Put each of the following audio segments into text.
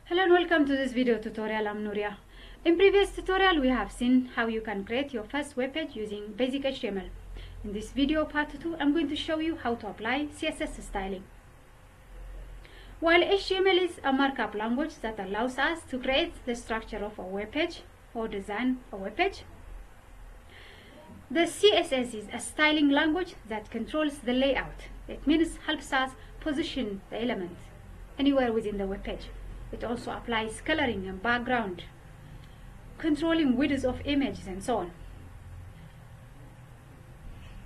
Hello and welcome to this video tutorial. I'm Nuria. In previous tutorial we have seen how you can create your first web page using basic HTML. In this video part 2 I'm going to show you how to apply CSS styling. While HTML is a markup language that allows us to create the structure of a web page or design a web page, the CSS is a styling language that controls the layout. It means helps us position the element anywhere within the web page. It also applies coloring and background, controlling width of images and so on.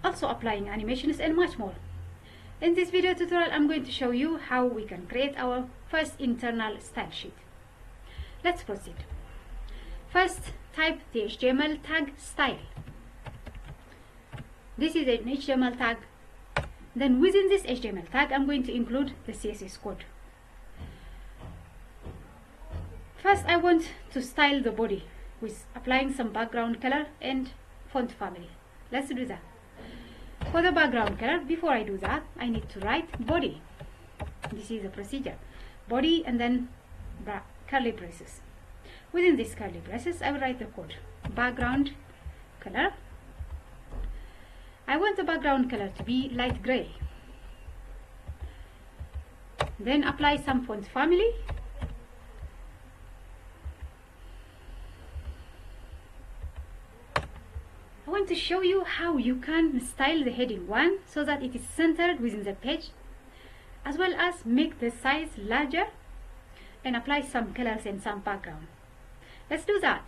Also applying animations and much more. In this video tutorial I'm going to show you how we can create our first internal style sheet. Let's proceed. First, type the HTML tag style. This is an HTML tag. Then within this HTML tag I'm going to include the CSS code. First, I want to style the body with applying some background color and font family. Let's do that. For the background color, before I do that, I need to write body. This is the procedure. Body and then curly braces. Within these curly braces, I will write the code. Background color. I want the background color to be light gray. Then apply some font family. I want to show you how you can style the heading 1 so that it is centered within the page, as well as make the size larger and apply some colors and some background. Let's do that.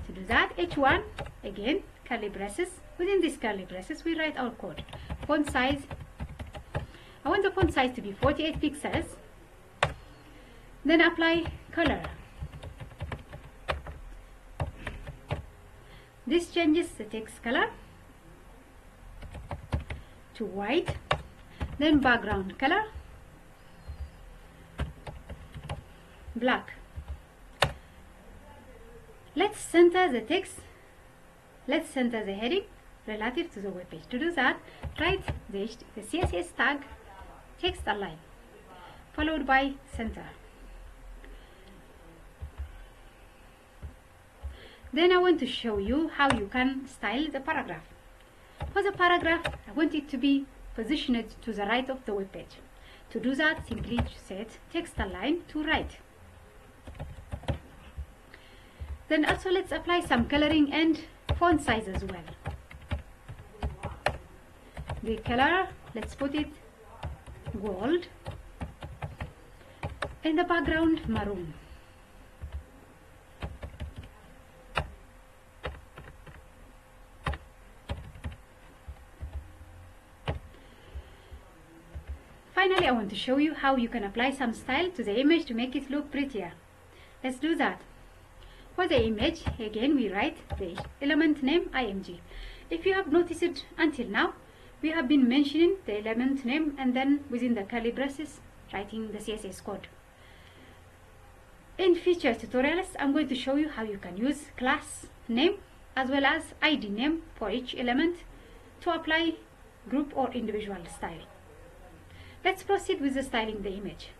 To do that, H1, again, curly braces. Within these curly braces, we write our code. Font size. I want the font size to be 48 pixels. Then apply color. This changes the text color to white, then background color, black. Let's center the text, let's center the heading relative to the web page. To do that, write the CSS tag text align, followed by center. Then I want to show you how you can style the paragraph. For the paragraph, I want it to be positioned to the right of the web page. To do that, simply set text align to right. Then also let's apply some coloring and font size as well. The color, let's put it gold, and the background maroon. Finally, I want to show you how you can apply some style to the image to make it look prettier. Let's do that. For the image, again we write the element name img. If you have noticed it until now, we have been mentioning the element name and then within the curly braces writing the CSS code. In future tutorials, I'm going to show you how you can use class name as well as ID name for each element to apply group or individual style. Let's proceed with the styling the image.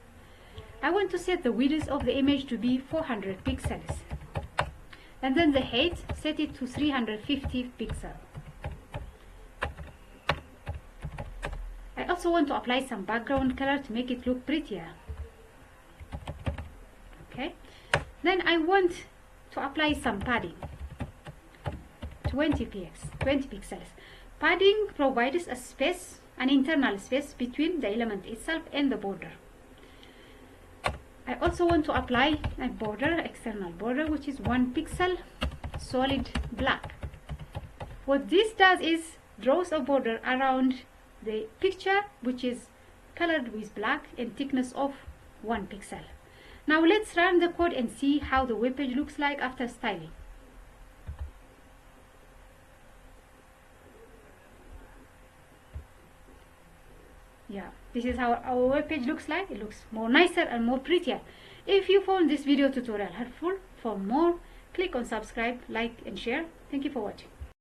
I want to set the width of the image to be 400 pixels. And then the height, set it to 350 pixels. I also want to apply some background color to make it look prettier. Okay. Then I want to apply some padding. 20 pixels. Padding provides a space, an internal space between the element itself and the border. I also want to apply a border, external border, which is 1 pixel solid black. What this does is draws a border around the picture, which is colored with black and thickness of 1 pixel. Now let's run the code and see how the web page looks like after styling. Yeah, this is how our web page looks like. It looks more nicer and more prettier. If you found this video tutorial helpful, for more, click on subscribe, like and share. Thank you for watching.